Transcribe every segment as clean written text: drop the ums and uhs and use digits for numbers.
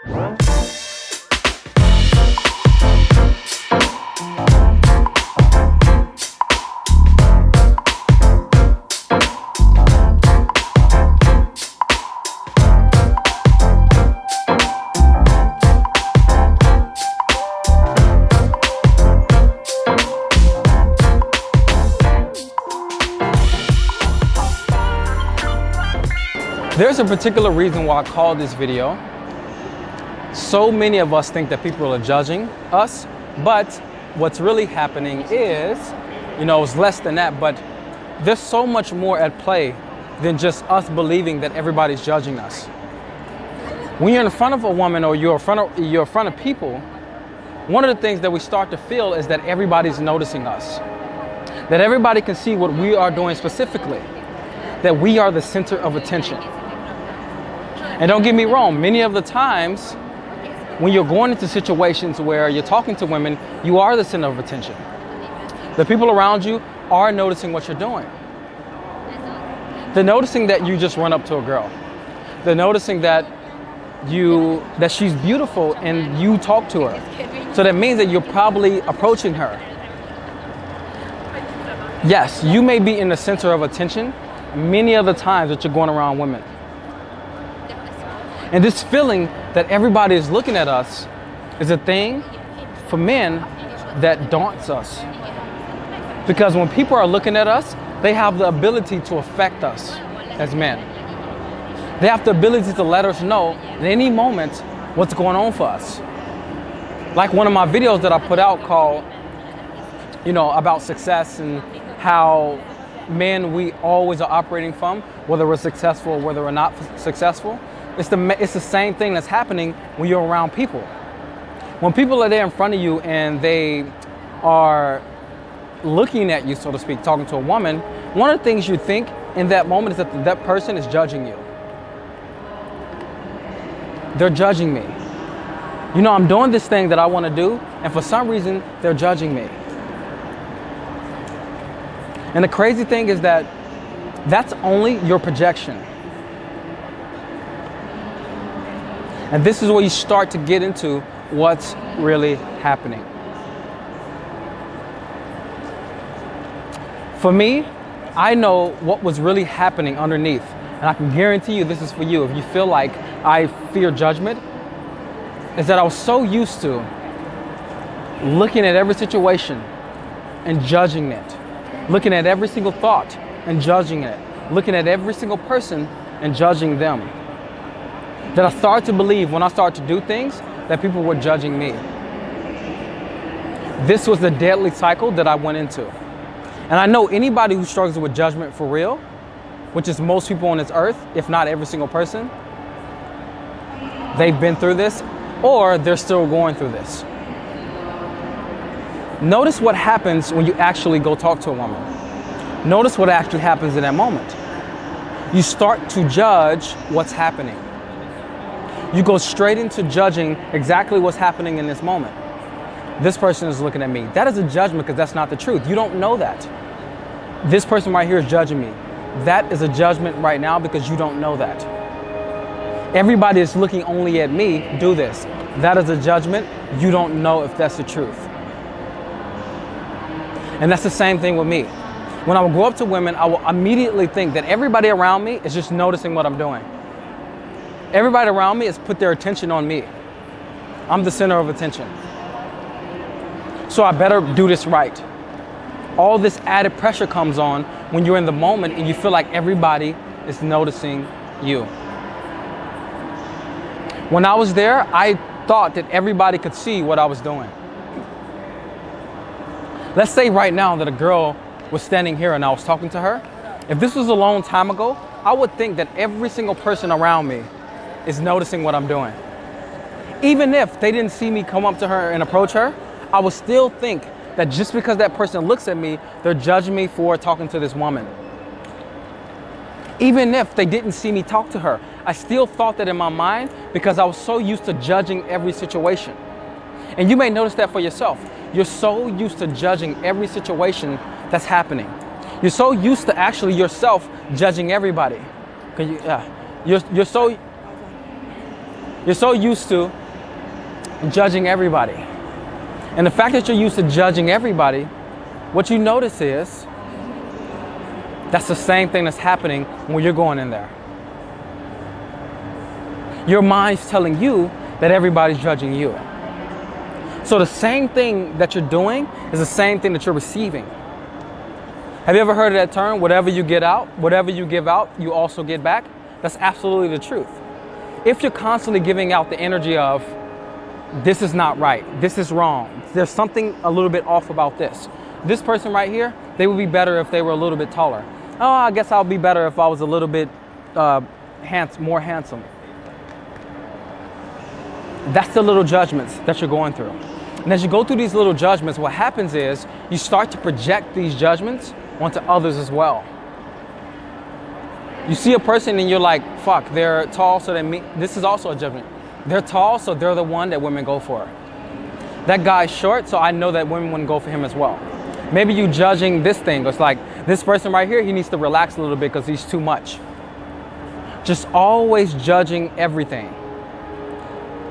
There's a particular reason why I called this video. So many of us think that people are judging us, but what's really happening is, it's less than that, but there's so much more at play than just us believing that everybody's judging us. When you're in front of a woman or you're in front of people, one of the things that we start to feel is that everybody's noticing us, that everybody can see what we are doing specifically, that we are the center of attention. And don't get me wrong, many of the times when you're going into situations where you're talking to women, you are the center of attention. The people around you are noticing what you're doing. They're noticing that you just run up to a girl. They're noticing that she's beautiful and you talk to her. So that means that you're probably approaching her. Yes, you may be in the center of attention many of the times that you're going around women. And this feeling that everybody is looking at us is a thing for men that daunts us. Because when people are looking at us, they have the ability to affect us as men. They have the ability to let us know at any moment what's going on for us. Like one of my videos that I put out called, about success and how men we always are operating from, whether we're successful or whether we're not successful. It's the same thing that's happening when you're around people. When people are there in front of you and they are looking at you, so to speak, talking to a woman, one of the things you think in that moment is that that person is judging you. They're judging me. I'm doing this thing that I want to do, and for some reason, they're judging me. And the crazy thing is that that's only your projection. And this is where you start to get into what's really happening. For me, I know what was really happening underneath. And I can guarantee you this is for you. If you feel like I fear judgment, is that I was so used to looking at every situation and judging it. Looking at every single thought and judging it. Looking at every single person and judging them. That I started to believe when I started to do things that people were judging me. This was the deadly cycle that I went into. And I know anybody who struggles with judgment for real, which is most people on this earth, if not every single person, they've been through this or they're still going through this. Notice what happens when you actually go talk to a woman. Notice what actually happens in that moment. You start to judge what's happening. You go straight into judging exactly what's happening in this moment. This person is looking at me. That is a judgment because that's not the truth. You don't know that. This person right here is judging me. That is a judgment right now because you don't know that. Everybody is looking only at me. Do this. That is a judgment. You don't know if that's the truth. And that's the same thing with me. When I will go up to women, I will immediately think that everybody around me is just noticing what I'm doing. Everybody around me has put their attention on me. I'm the center of attention. So I better do this right. All this added pressure comes on when you're in the moment and you feel like everybody is noticing you. When I was there, I thought that everybody could see what I was doing. Let's say right now that a girl was standing here and I was talking to her. If this was a long time ago, I would think that every single person around me is noticing what I'm doing. Even if they didn't see me come up to her and approach her, I would still think that just because that person looks at me, they're judging me for talking to this woman. Even if they didn't see me talk to her, I still thought that in my mind because I was so used to judging every situation. And you may notice that for yourself. You're so used to judging every situation that's happening. You're so used to actually yourself judging everybody. You're so You're so used to judging everybody. And the fact that you're used to judging everybody, what you notice is that's the same thing that's happening when you're going in there. Your mind's telling you that everybody's judging you. So the same thing that you're doing is the same thing that you're receiving. Have you ever heard of that term? Whatever you get out, whatever you give out, you also get back. That's absolutely the truth. If you're constantly giving out the energy of, this is not right, this is wrong, there's something a little bit off about this. This person right here, they would be better if they were a little bit taller. Oh, I guess I'll be better if I was a little bit more handsome. That's the little judgments that you're going through. And as you go through these little judgments, what happens is you start to project these judgments onto others as well. You see a person and you're like, fuck, they're tall, so they meet. This is also a judgment. They're tall, so they're the one that women go for. That guy's short, so I know that women wouldn't go for him as well. Maybe you judging this thing. It's like, this person right here, he needs to relax a little bit because he's too much. Just always judging everything.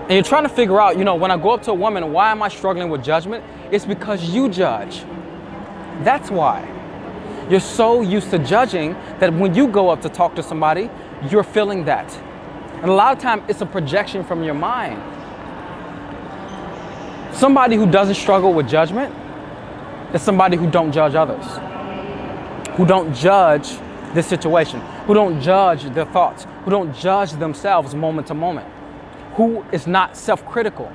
And you're trying to figure out, when I go up to a woman, why am I struggling with judgment? It's because you judge. That's why. You're so used to judging that when you go up to talk to somebody, you're feeling that. And a lot of times it's a projection from your mind. Somebody who doesn't struggle with judgment is somebody who don't judge others, who don't judge the situation, who don't judge their thoughts, who don't judge themselves moment to moment, who is not self-critical.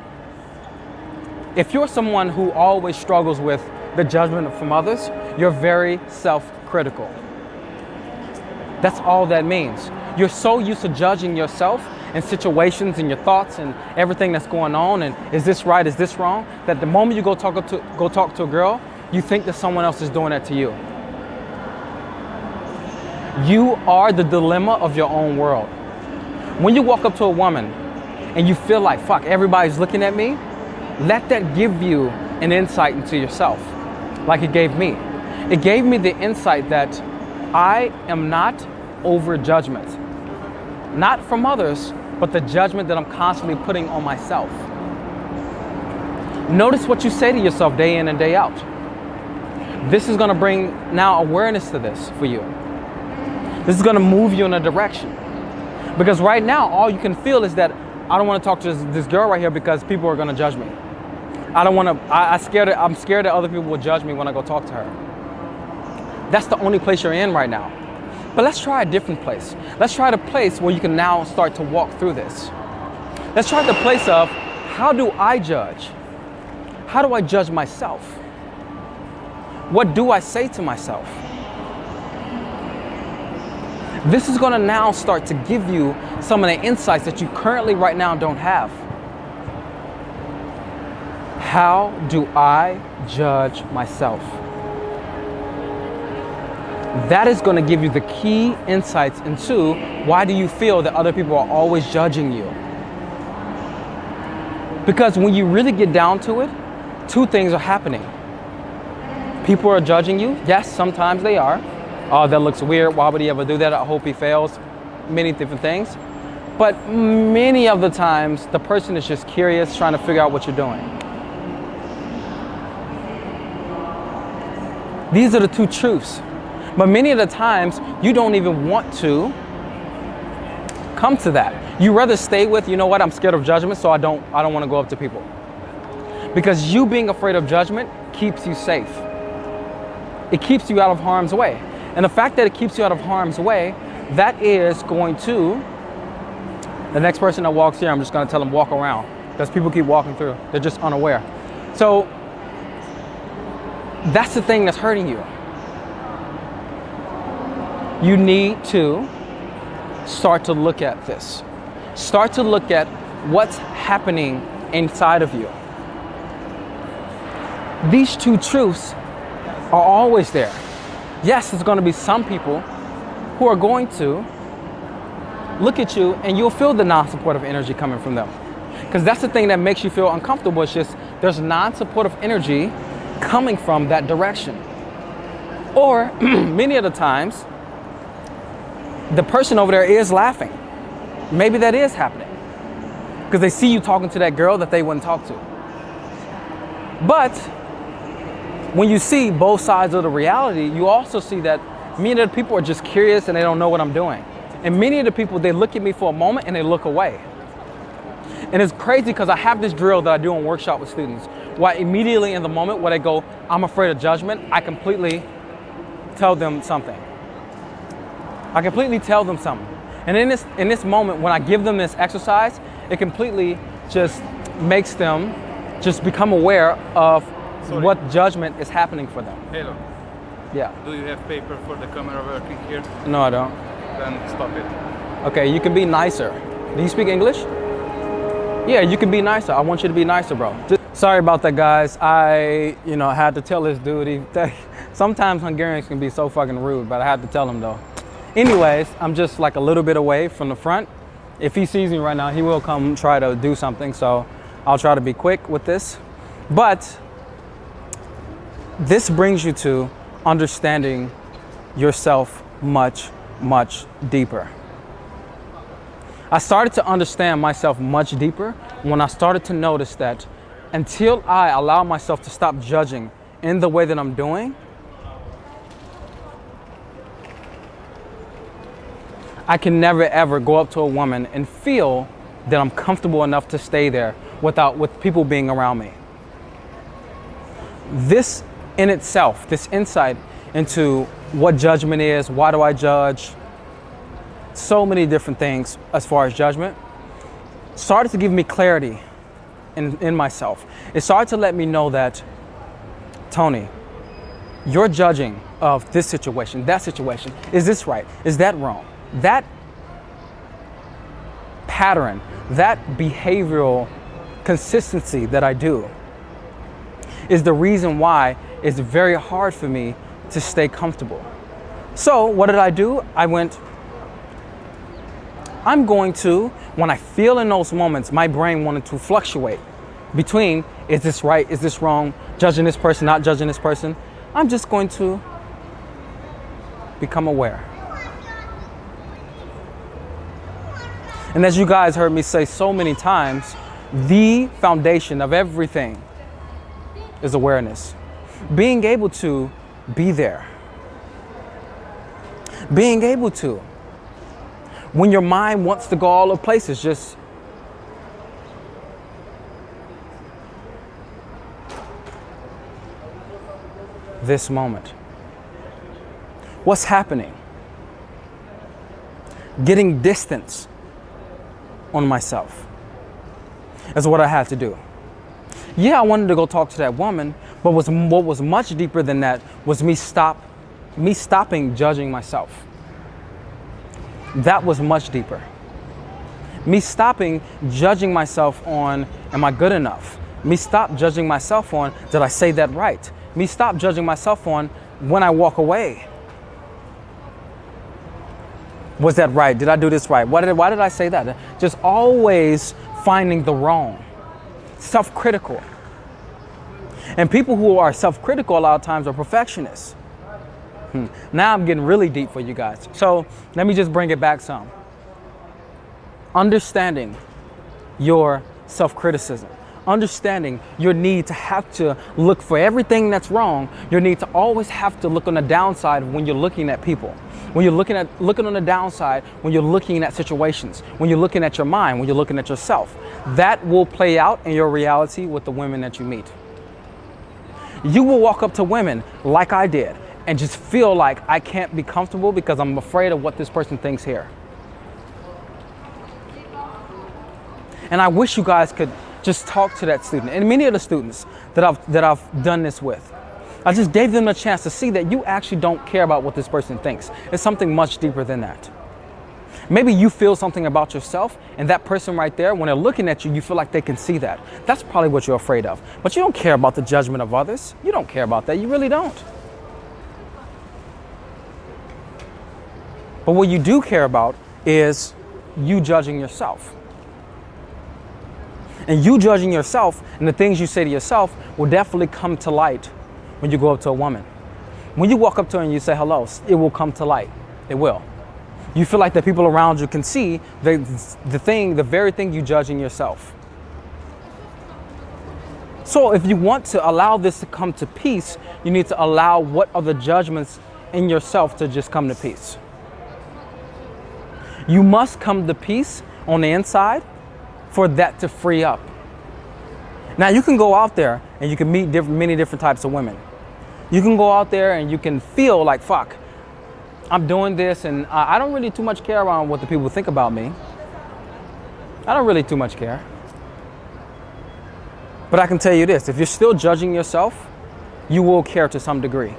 If you're someone who always struggles with the judgment from others, you're very self-critical. That's all that means. You're so used to judging yourself and situations and your thoughts and everything that's going on and is this right, is this wrong, that the moment you go talk to a girl, you think that someone else is doing that to you. You are the dilemma of your own world. When you walk up to a woman and you feel like, fuck, everybody's looking at me, let that give you an insight into yourself, like it gave me. It gave me the insight that I am not over judgment. Not from others, but the judgment that I'm constantly putting on myself. Notice what you say to yourself day in and day out. This is gonna bring now awareness to this for you. This is gonna move you in a direction. Because right now, all you can feel is that I don't wanna talk to this girl right here because people are gonna judge me. I'm scared that other people will judge me when I go talk to her. That's the only place you're in right now. But let's try a different place. Let's try the place where you can now start to walk through this. Let's try the place of, how do I judge? How do I judge myself? What do I say to myself? This is gonna now start to give you some of the insights that you currently right now don't have. How do I judge myself? That is going to give you the key insights into why do you feel that other people are always judging you. Because when you really get down to it, two things are happening. People are judging you. Yes, sometimes they are. Oh, that looks weird. Why would he ever do that? I hope he fails. Many different things. But many of the times, the person is just curious, trying to figure out what you're doing. These are the two truths. But many of the times, you don't even want to come to that. You rather stay with, you know what, I'm scared of judgment, so I don't want to go up to people. Because you being afraid of judgment keeps you safe. It keeps you out of harm's way. And the fact that it keeps you out of harm's way, that is going to, the next person that walks here, I'm just going to tell them walk around. Because people keep walking through. They're just unaware. So that's the thing that's hurting you. You need to start to look at this. Start to look at what's happening inside of you. These two truths are always there. Yes, there's going to be some people who are going to look at you and you'll feel the non-supportive energy coming from them. Because that's the thing that makes you feel uncomfortable. It's just there's non-supportive energy coming from that direction. Or many of the times, the person over there is laughing. Maybe that is happening. because they see you talking to that girl that they wouldn't talk to. But when you see both sides of the reality, you also see that many of the people are just curious and they don't know what I'm doing. And many of the people, they look at me for a moment and they look away. And it's crazy because I have this drill that I do in workshop with students, where immediately in the moment where they go, I'm afraid of judgment, I completely tell them something. I completely tell them something. And in this moment, when I give them this exercise, it completely just makes them just become aware of what judgment is happening for them. Hello. Yeah. Do you have paper for the camera working here? No, I don't. Then stop it. Okay, you can be nicer. Do you speak English? Yeah, you can be nicer. I want you to be nicer, bro. Sorry about that, guys. I, had to tell this dude. Sometimes Hungarians can be so fucking rude, but I had to tell him though. Anyways, I'm just like a little bit away from the front. If he sees me right now, he will come try to do something. So I'll try to be quick with this. But this brings you to understanding yourself much, much deeper. I started to understand myself much deeper when I started to notice that until I allow myself to stop judging in the way that I'm doing, I can never ever go up to a woman and feel that I'm comfortable enough to stay there with people being around me. This in itself, this insight into what judgment is, why do I judge, so many different things as far as judgment, started to give me clarity in myself. It started to let me know that, Tony, you're judging of this situation, that situation. Is this right? Is that wrong? That pattern, that behavioral consistency that I do is the reason why it's very hard for me to stay comfortable. So what did I do? I'm going to, when I feel in those moments, my brain wanted to fluctuate between, is this right, is this wrong, judging this person, not judging this person. I'm just going to become aware. And as you guys heard me say so many times, the foundation of everything is awareness. Being able to be there. Being able to, when your mind wants to go all over places, just this moment. What's happening? Getting distance on myself is what I had to do. Yeah, I wanted to go talk to that woman, but what was much deeper than that was me stopping judging myself. That was much deeper. Me stopping judging myself on, am I good enough? Me stop judging myself on, did I say that right? Me stop judging myself on when I walk away. Was that right? Did I do this right? Why did I say that? Just always finding the wrong. Self-critical. And people who are self-critical a lot of times are perfectionists. Now I'm getting really deep for you guys. So let me just bring it back some. Understanding your self-criticism. Understanding your need to have to look for everything that's wrong. Your need to always have to look on the downside when you're looking at people. When you're looking on the downside, when you're looking at situations, when you're looking at your mind, when you're looking at yourself. That will play out in your reality with the women that you meet. You will walk up to women like I did and just feel like I can't be comfortable because I'm afraid of what this person thinks here. And I wish you guys could just talk to that student and many of the students that I've done this with. I just gave them a chance to see that you actually don't care about what this person thinks. It's something much deeper than that. Maybe you feel something about yourself and that person right there, when they're looking at you, you feel like they can see that. That's probably what you're afraid of. But you don't care about the judgment of others. You don't care about that. You really don't. But what you do care about is you judging yourself. And you judging yourself and the things you say to yourself will definitely come to light when you go up to a woman. When you walk up to her and you say hello, it will come to light. It will. You feel like the people around you can see the very thing you judge in yourself. So if you want to allow this to come to peace, you need to allow what are the judgments in yourself to just come to peace. You must come to peace on the inside for that to free up. Now you can go out there and you can meet many different types of women. You can go out there and you can feel like, fuck, I'm doing this and I don't really too much care around what the people think about me. I don't really too much care. But I can tell you this, if you're still judging yourself, you will care to some degree.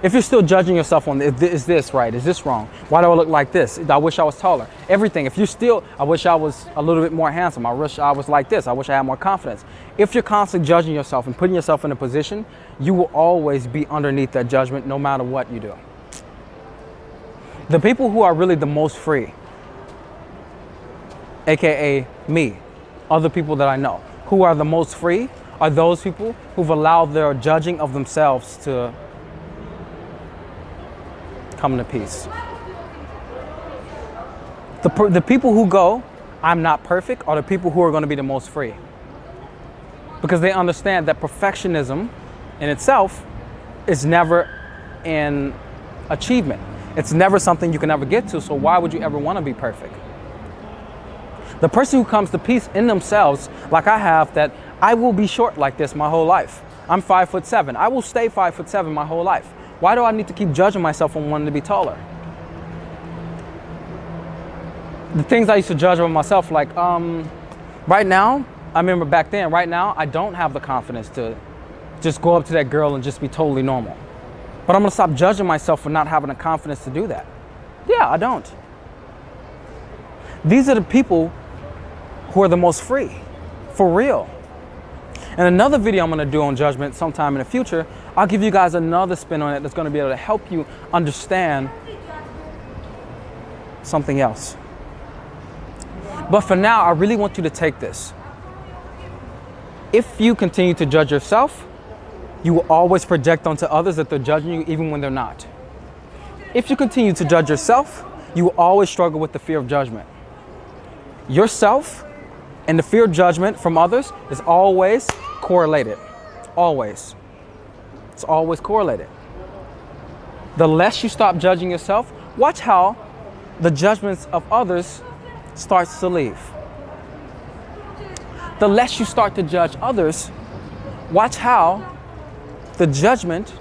If you're still judging yourself on, is this right? Is this wrong? Why do I look like this? I wish I was taller. Everything. If you're still, I wish I was a little bit more handsome. I wish I was like this. I wish I had more confidence. If you're constantly judging yourself and putting yourself in a position, you will always be underneath that judgment no matter what you do. The people who are really the most free, AKA me, other people that I know, who are the most free are those people who've allowed their judging of themselves to come to peace. The people who go, I'm not perfect, are the people who are going to be the most free. Because they understand that perfectionism in itself is never an achievement. It's never something you can ever get to, so why would you ever want to be perfect? The person who comes to peace in themselves, like I have, that I will be short like this my whole life. I'm 5'7". I will stay 5'7" my whole life. Why do I need to keep judging myself on wanting to be taller? The things I used to judge about myself, like right now, I remember back then, right now, I don't have the confidence to just go up to that girl and just be totally normal. But I'm gonna stop judging myself for not having the confidence to do that. Yeah, I don't. These are the people who are the most free, for real. And another video I'm gonna do on judgment sometime in the future, I'll give you guys another spin on it that's gonna be able to help you understand something else. But for now, I really want you to take this. If you continue to judge yourself, you will always project onto others that they're judging you even when they're not. If you continue to judge yourself, you will always struggle with the fear of judgment. Yourself and the fear of judgment from others is always correlated. Always. It's always correlated. The less you stop judging yourself, watch how the judgments of others starts to leave. The less you start to judge others, watch how the judgment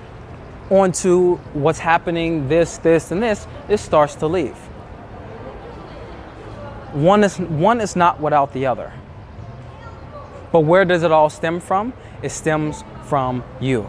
onto what's happening, this, and this, it starts to leave. One is not without the other. But where does it all stem from? It stems from you.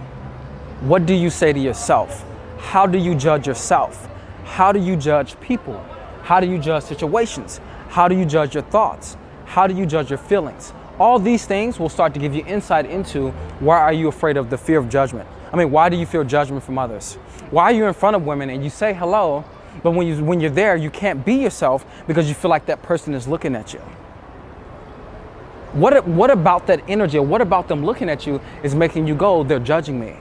What do you say to yourself? How do you judge yourself? How do you judge people? How do you judge situations? How do you judge your thoughts? How do you judge your feelings? All these things will start to give you insight into why are you afraid of the fear of judgment? I mean, why do you fear judgment from others? Why are you in front of women and you say hello, but when you're there, you can't be yourself because you feel like that person is looking at you? What about that energy, or what about them looking at you is making you go, they're judging me?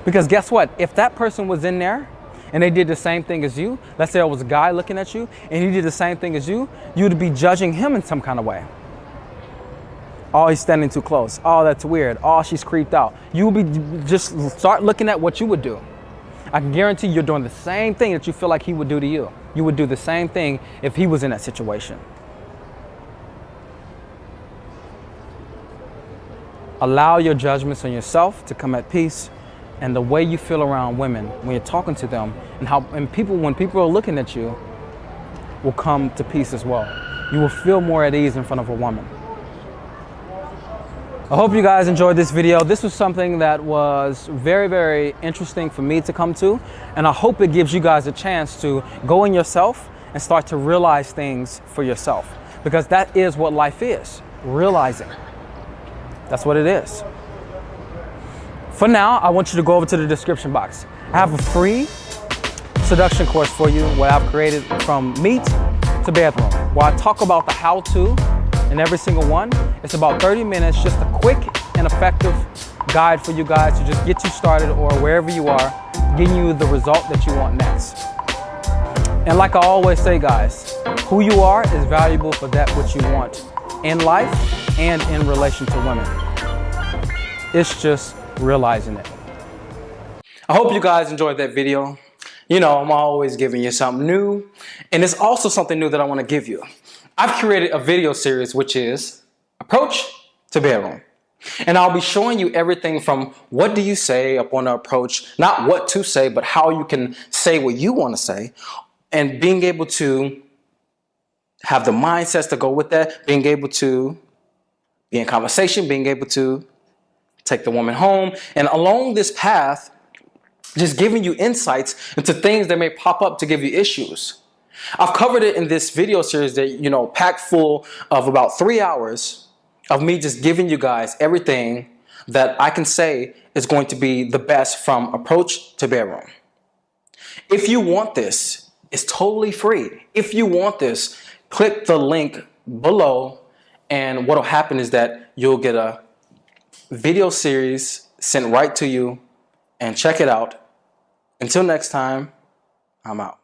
Because guess what? If that person was in there and they did the same thing as you, let's say it was a guy looking at you and he did the same thing as you, you'd be judging him in some kind of way. Oh, he's standing too close. Oh, that's weird. Oh, she's creeped out. You will be just start looking at what you would do. I can guarantee you're doing the same thing that you feel like he would do to you. You would do the same thing if he was in that situation. Allow your judgments on yourself to come at peace, and the way you feel around women when you're talking to them, and when people are looking at you, will come to peace as well. You will feel more at ease in front of a woman. I hope you guys enjoyed this video. This was something that was very, very interesting for me to come to, and I hope it gives you guys a chance to go in yourself and start to realize things for yourself, because that is what life is, realizing. That's what it is. For now, I want you to go over to the description box. I have a free seduction course for you, what I've created from meet to bedroom, where I talk about the how-to in every single one. It's about 30 minutes, just a quick and effective guide for you guys to just get you started, or wherever you are, getting you the result that you want next. And like I always say, guys, who you are is valuable for that which you want in life and in relation to women. It's just realizing it. I hope you guys enjoyed that video. You know, I'm always giving you something new, and it's also something new that I want to give you. I've created a video series which is Approach to Bedroom. And I'll be showing you everything from what do you say upon an approach, not what to say, but how you can say what you want to say, and being able to have the mindsets to go with that, being able to be in conversation, being able to take the woman home, and along this path, just giving you insights into things that may pop up to give you issues. I've covered it in this video series that, you know, packed full of about 3 hours of me just giving you guys everything that I can say is going to be the best from approach to bedroom. If you want this, it's totally free. If you want this, click the link below, and what will happen is that you'll get a video series sent right to you, and check it out. Until next time, I'm out.